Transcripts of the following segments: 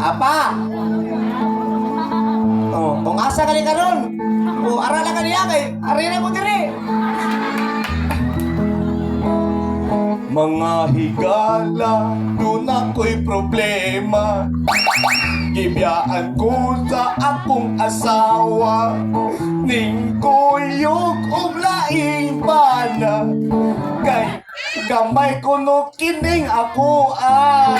Apa. Oh, kung asa ka ni karon. O arala ka niya kay arena mo diri. Mga higala, doon ako'y problema. Gibiyaan ko sa akong asawa. Ning kuyog og laing bana. Kay gamay ko no kining ako ay.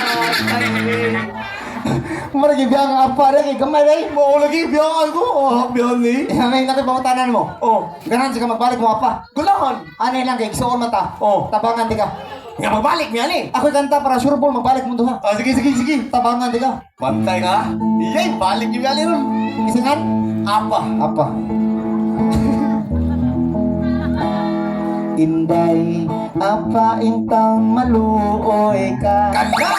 Mara gibiyang ang apa rin, gamay rin. Mao lagi biyaan ko. Oh, biyaan ni. May natin pangutanan mo. Oh, Ganan siya magbalik mo apa. gulahan. Ano lang kay suon man ta. Oh. Tabangan di ka. Nga magbalik niya ni. Ako kanta para sure ball magbalik mo duha. Ah, sige, sige, sige. Tabangan di ka. Pantay ka. Iyay, balik yung gali ron. Isingan? Apa? Apa? Inday, apa intang maluoy ka. Kanda!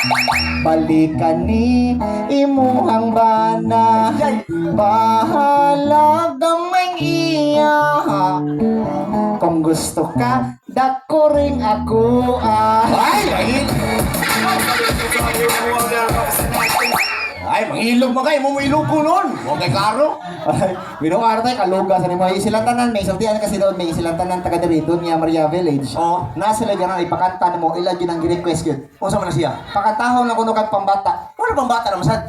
Balikan ni imuhang bana. Iyay! Bahala gamay iya. Kung gusto ka, dako ring ako Ay, ay! Ay, mangilog mo kayo. Mumilog ko nun. Huwag kay klaro. Ay, binuara tayo, kaluga sa mo. Isilang tanan, may isultihan kasi doon, may isilang tanan taga diri doon niya Maria Village. Oo. Nasa sila gano'n, ipakanta mo, ilan yun ang gi-request yun. O, saan mo na siya? Pakantahon na kuno kag pambata. Wala bang bata naman sad?